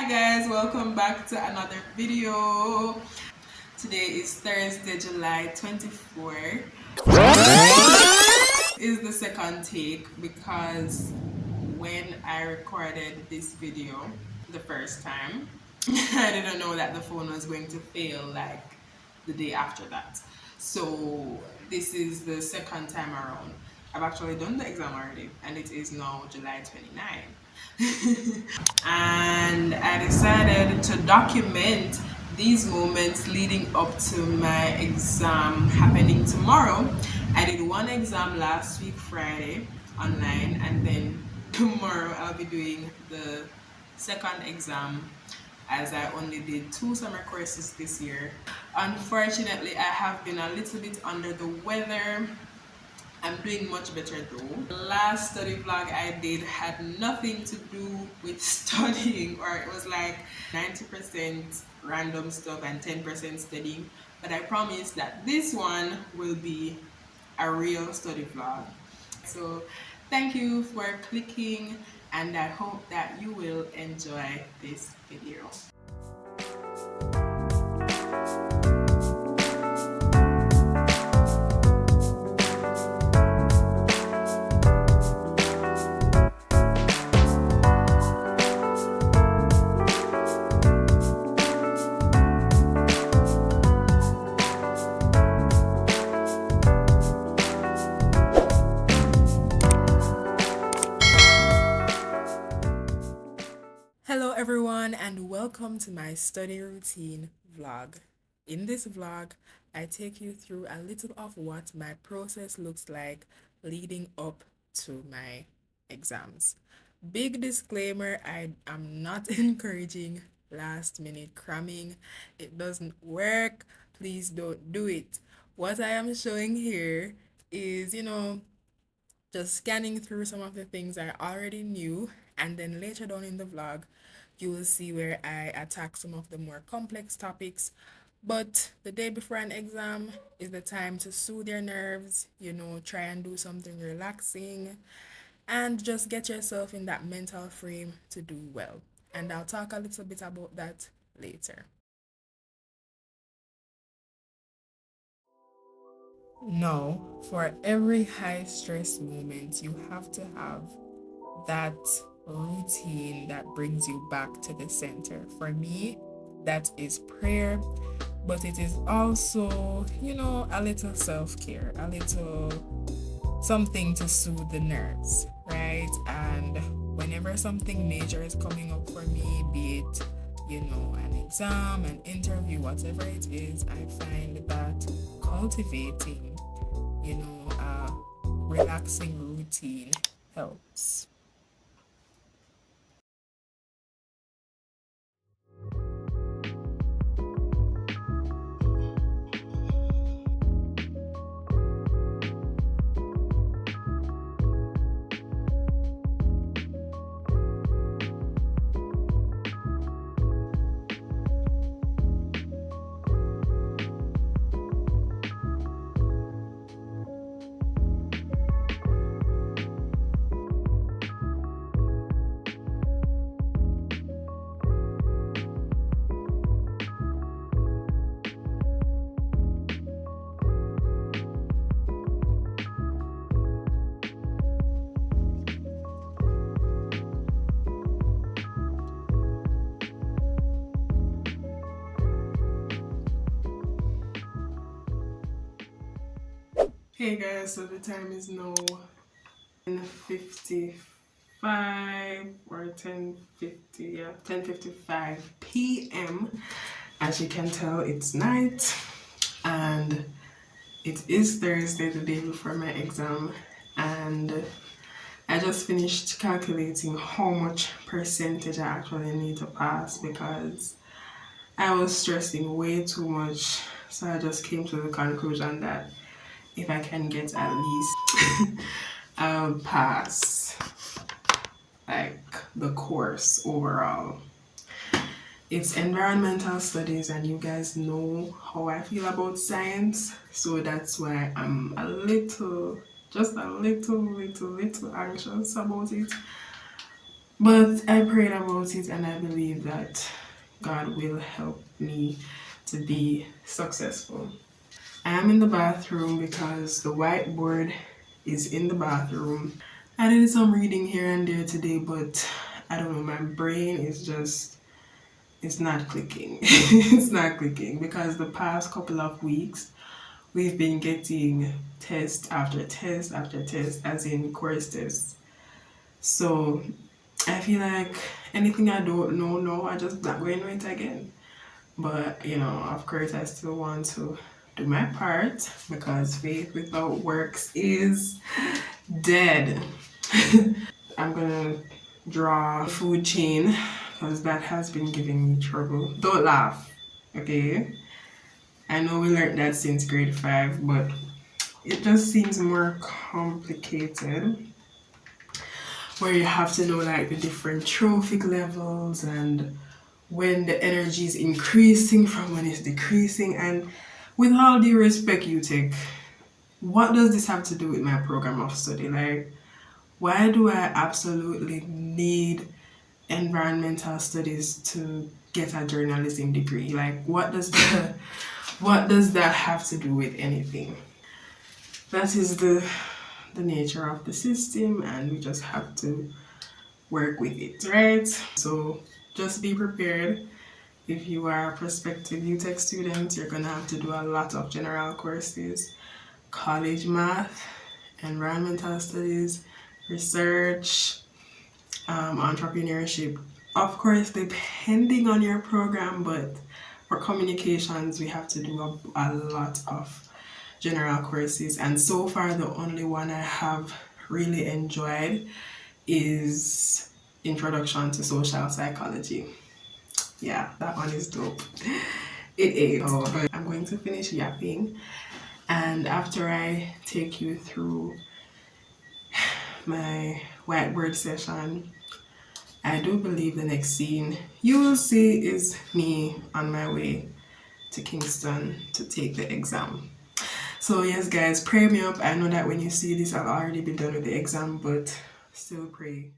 Guys, welcome back to another video. Today is Thursday, July 24th. Is the second take because when I recorded this video the first time, I didn't know that the phone was going to fail like the day after that. So this is the second time around. I've actually done the exam already and it is now July 29. And I decided to document these moments leading up to my exam happening tomorrow. I did one exam last week, Friday, online, and then tomorrow I'll be doing the second exam as I only did 2 summer courses this year. Unfortunately, I have been a little bit under the weather. I'm doing much better though. The last study vlog I did had nothing to do with studying, or it was like 90% random stuff and 10% studying. But I promise that this one will be a real study vlog. So thank you for clicking and I hope that you will enjoy this video. Hello everyone and welcome to my study routine vlog. In this vlog, I take you through a little of what my process looks like leading up to my exams. Big disclaimer, I am not encouraging last minute cramming. It doesn't work. Please don't do it. What I am showing here is, just scanning through some of the things I already knew, and then later down in the vlog you will see where I attack some of the more complex topics. But the day before an exam is the time to soothe your nerves, try and do something relaxing and just get yourself in that mental frame to do well. And I'll talk a little bit about that later. Now, for every high stress moment, you have to have that routine that brings you back to the center. For me, that is prayer, but it is also, a little self-care, a little something to soothe the nerves, right? And whenever something major is coming up for me, be it, an exam, an interview, whatever it is, I find that cultivating, a relaxing routine helps. Hey guys, so the time is now 10:55 or 10:55 p.m. As you can tell, it's night and it is Thursday, the day before my exam, and I just finished calculating how much percentage I actually need to pass because I was stressing way too much. So I just came to the conclusion that if I can get at least I'll pass like the course overall. It's environmental studies and you guys know how I feel about science, so that's why I'm a little anxious about it. But I prayed about it and I believe that God will help me to be successful. I am in the bathroom because the whiteboard is in the bathroom. I did some reading here and there today, but I don't know, my brain is just, it's not clicking. It's not clicking because the past couple of weeks we've been getting test after test after test, as in course tests. So I feel like anything I don't know now, I just not going to know it again. But of course, I still want to do my part because faith without works is dead. I'm gonna draw a food chain because that has been giving me trouble. Don't laugh, okay? I know we learned that since grade 5, but it just seems more complicated where you have to know like the different trophic levels and when the energy is increasing from when it's decreasing. And with all due respect, you take, what does this have to do with my program of study? Like, why do I absolutely need environmental studies to get a journalism degree? Like, what does that have to do with anything? That is the nature of the system, and we just have to work with it, right? So just be prepared. If you are a prospective UTech student, you're gonna have to do a lot of general courses, college math, environmental studies, research, entrepreneurship. Of course, depending on your program, but for communications, we have to do a lot of general courses. And so far, the only one I have really enjoyed is Introduction to Social Psychology. Yeah, that one is dope. It is. Oh, but I'm going to finish yapping. And after I take you through my whiteboard session, I do believe the next scene you will see is me on my way to Kingston to take the exam. So yes, guys, pray me up. I know that when you see this, I'll already be done with the exam, but still pray.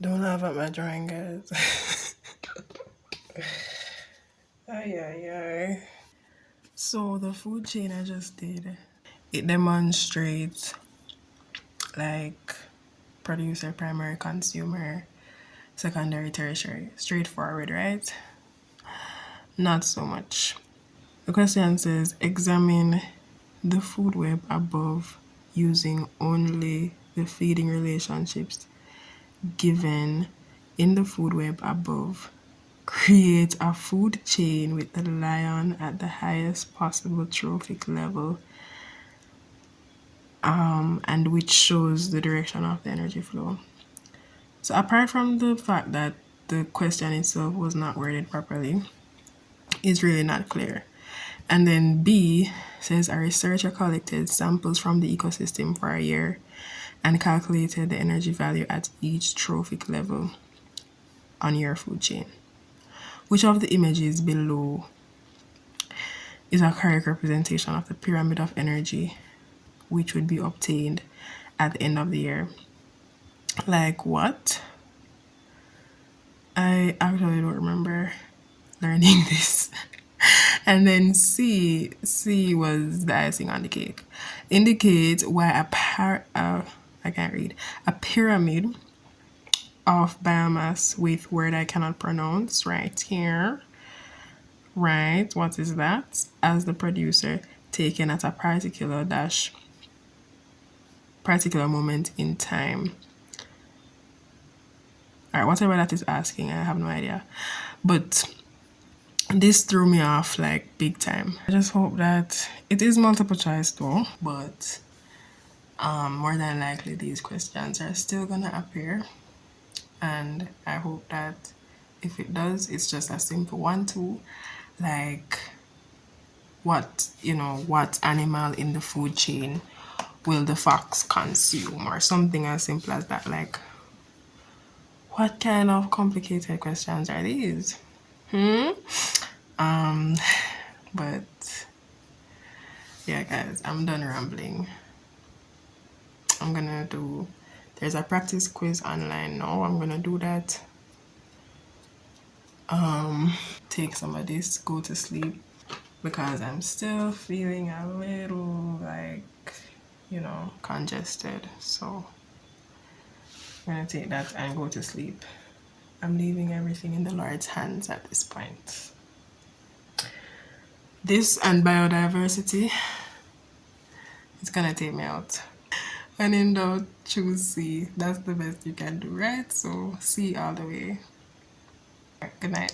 Don't laugh at my drawing, guys. Ay, ay, ay. So the food chain I just did, it demonstrates like producer, primary, consumer, secondary, tertiary. Straightforward, right? Not so much. The question says examine the food web above using only the feeding relationships given in the food web above. Create a food chain with the lion at the highest possible trophic level, and which shows the direction of the energy flow. So apart from the fact that the question itself was not worded properly, it's really not clear. And then B says a researcher collected samples from the ecosystem for a year and calculated the energy value at each trophic level on your food chain. Which of the images below is a correct representation of the pyramid of energy which would be obtained at the end of the year. Like what? I actually don't remember learning this. And then C was the icing on the cake. Indicates why I can't read. A pyramid of biomass with word I cannot pronounce right here. Right, what is that? As the producer taken at a particular moment in time. Alright, whatever that is asking, I have no idea. But this threw me off like big time. I just hope that it is multiple choice though, but more than likely these questions are still gonna appear, and I hope that if it does, it's just a simple 1-2, like what animal in the food chain will the fox consume, or something as simple as that. Like, what kind of complicated questions are these? But yeah, guys, I'm done rambling. There's a practice quiz online now. I'm gonna do that. Take some of this, go to sleep, because I'm still feeling a little like, congested. So I'm gonna take that and go to sleep. I'm leaving everything in the Lord's hands at this point. This and biodiversity, it's gonna take me out. And in doubt, choose C. That's the best you can do, right? So C all the way. Good night.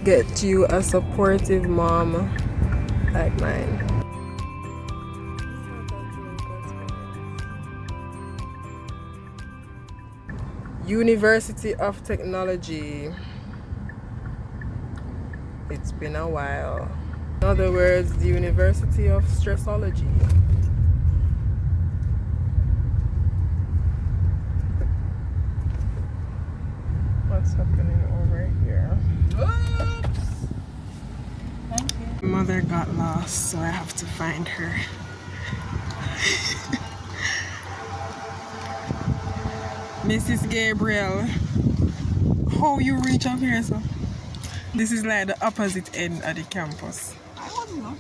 Get you a supportive mom like mine. University of Technology. It's been a while. In other words, the University of Stressology. What's happening over here? Oops. Thank you. Mother got lost, so I have to find her. Mrs. Gabriel, how you reach up here, so? This is like the opposite end of the campus. I don't know.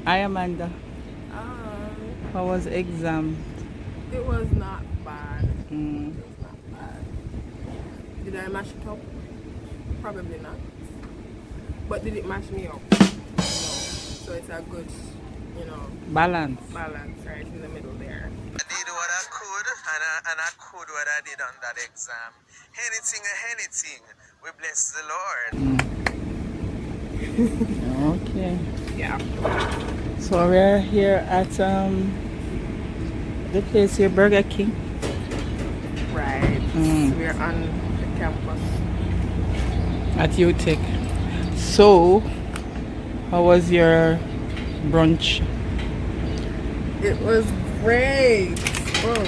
Hi, Amanda. How was exam? It was not bad. It was not bad. Did I mash it up? Probably not. But did it mash me up? No. So it's a good, Balance. balance right in the middle there. I did what I could, and I could what I did on that exam. Anything, we bless the Lord. Okay. Yeah. So we're here at the place here, Burger King. Right. We're on the campus. At UTech. So, how was your brunch? It was great. Oh.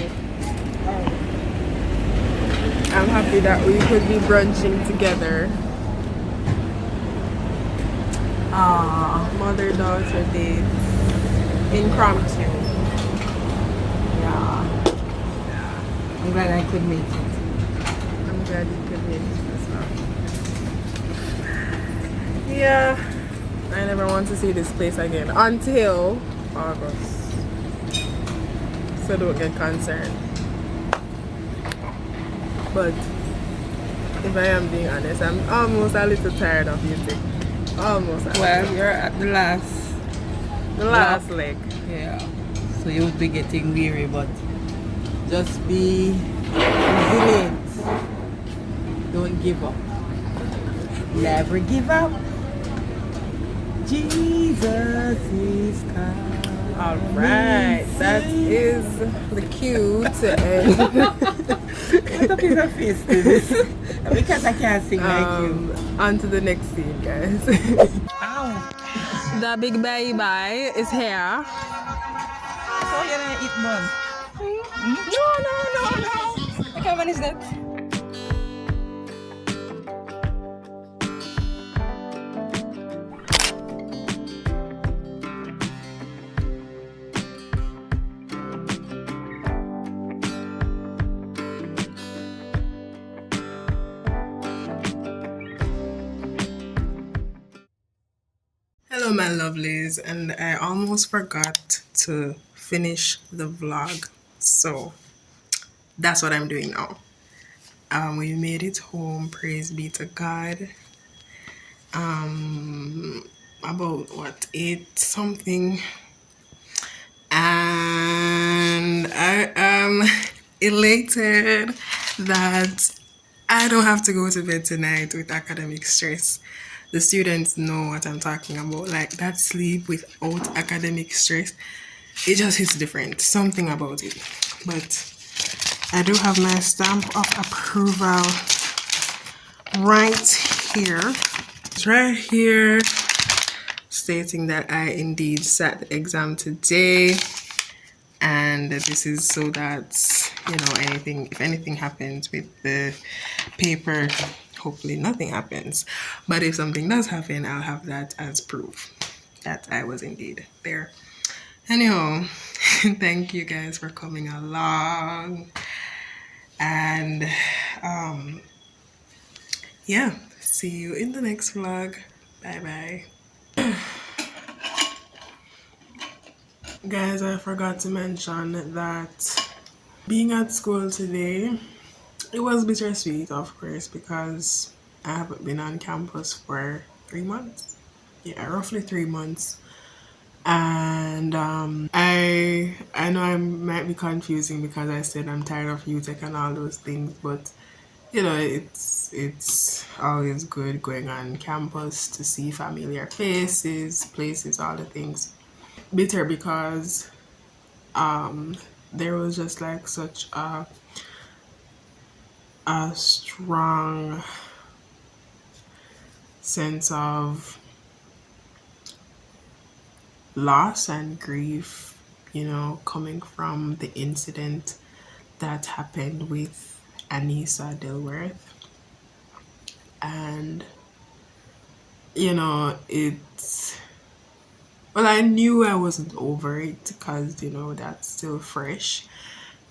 I'm happy that we could be brunching together. Mother-daughter date. Impromptu. Yeah. I'm glad I could make it. I'm glad you could make it as well. Yeah. I never want to see this place again until August. So don't get concerned. But if I am being honest, I'm almost a little tired of music. Almost. Well, you're at the last leg. Yeah. So you'll be getting weary, but just be resilient. Don't give up. Never give up. Jesus is kind. Alright, that is the cue to end. What a piece of face to this. Because I can't sing like you. On to the next scene, guys. Ow. the big baby is here. So you're gonna eat bun? No, no, no, no. Okay, when is that? Hello, my lovelies, and I almost forgot to finish the vlog, so that's what I'm doing now. We made it home, praise be to God. About what, 8 something, and I am elated that I don't have to go to bed tonight with academic stress. The students know what I'm talking about. Like that sleep without academic stress, it just hits different. Something about it. But I do have my stamp of approval right here. It's right here stating that I indeed sat the exam today. And this is so that, you know, if anything happens with the paper, hopefully nothing happens. But if something does happen, I'll have that as proof that I was indeed there. Anyhow, thank you guys for coming along. And yeah, see you in the next vlog. Bye bye. Guys, I forgot to mention that being at school today, it was bittersweet, of course, because I haven't been on campus for 3 months. Yeah, roughly 3 months. And I know I might be confusing because I said I'm tired of UTech and all those things, but you know, it's always good going on campus to see familiar faces, places, all the things. Bitter because there was just like such a strong sense of loss and grief, you know, coming from the incident that happened with Anisa Dilworth. And, you know, well, I knew I wasn't over it because, you know, that's still fresh.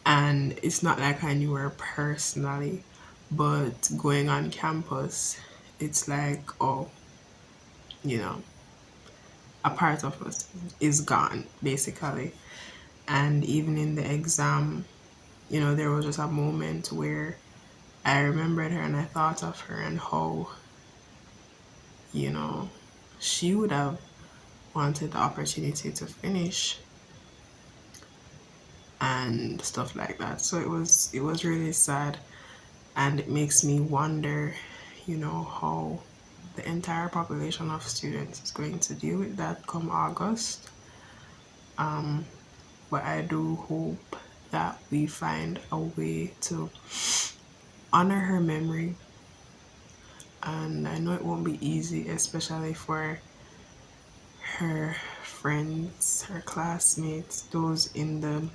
And it's not like I knew her personally, but going on campus, it's like, oh, you know, a part of us is gone, basically. And even in the exam, you know, there was just a moment where I remembered her and I thought of her and how, you know, she would have wanted the opportunity to finish and stuff like that. So it was really sad, and it makes me wonder, you know, how the entire population of students is going to deal with that come August. But I do hope that we find a way to honor her memory. And I know it won't be easy, especially for her friends, her classmates, those in the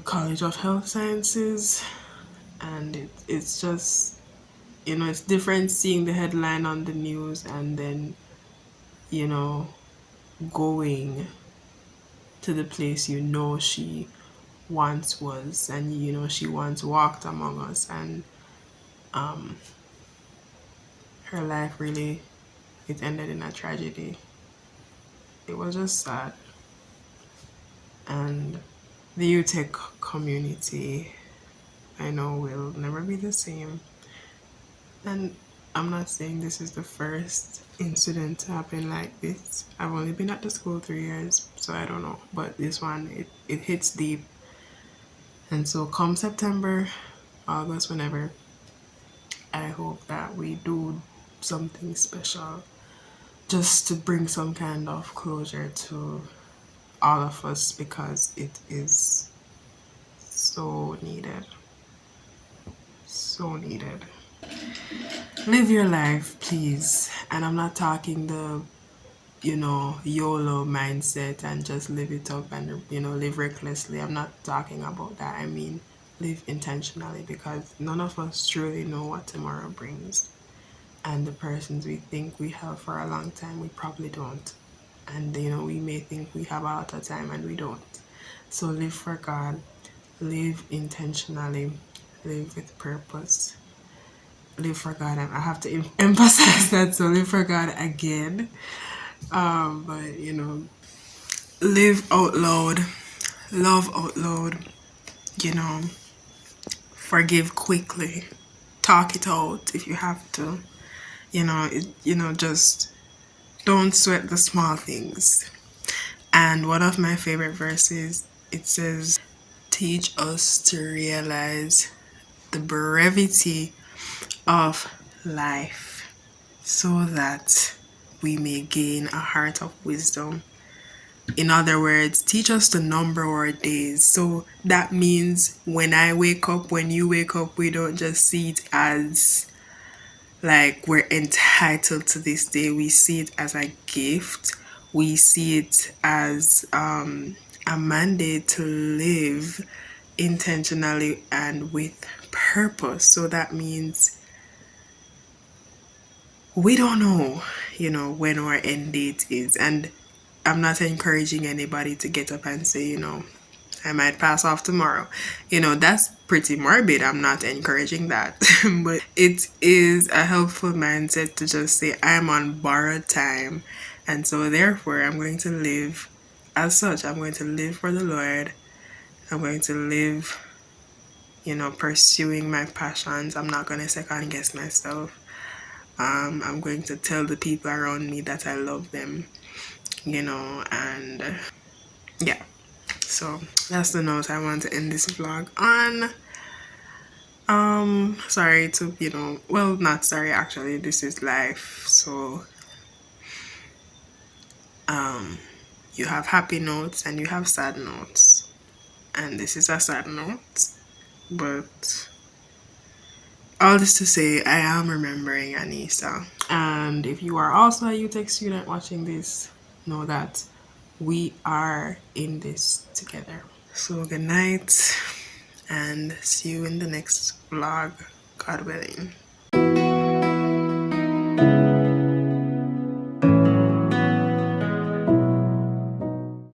College of Health Sciences. And it's just, you know, it's different seeing the headline on the news and then, you know, going to the place you know she once was, and you know she once walked among us, and her life really, it ended in a tragedy. It was just sad. And the UTech community, I know, will never be the same. And I'm not saying this is the first incident to happen like this. I've only been at the school 3 years, so I don't know. But this one, it hits deep. And so come September, August, whenever, I hope that we do something special just to bring some kind of closure to all of us, because it is so needed. So needed. Live your life, please. And I'm not talking the, YOLO mindset and just live it up and, live recklessly. I'm not talking about that. I mean, live intentionally, because none of us truly know what tomorrow brings. And the persons we think we have for a long time, we probably don't. And, we may think we have a lot of time and we don't. So live for God, live intentionally, live with purpose. Live for God. I have to emphasize that. So live for God again. But live out loud, love out loud. You know, forgive quickly, talk it out if you have to. Just don't sweat the small things. And one of my favorite verses, it says, "Teach us to realize the brevity of life, so that we may gain a heart of wisdom." In other words, teach us to number our days. So that means when I wake up, when you wake up, we don't just see it as like we're entitled to this day. We see it as a gift. We see it as a mandate to live intentionally and with purpose. So that means we don't know, when our end date is. And I'm not encouraging anybody to get up and say, I might pass off tomorrow. That's pretty morbid. I'm not encouraging that. But it is a helpful mindset to just say, I'm on borrowed time. And so, therefore, I'm going to live as such. I'm going to live for the Lord. I'm going to live, pursuing my passions. I'm not going to second guess myself. I'm going to tell the people around me that I love them, and yeah. So that's the note I want to end this vlog on. Sorry to, well, not sorry, actually, this is life. So, you have happy notes and you have sad notes. And this is a sad note. But all this to say, I am remembering Anisa. And if you are also a UTech student watching this, know that we are in this together. So good night, and see you in the next vlog, God willing.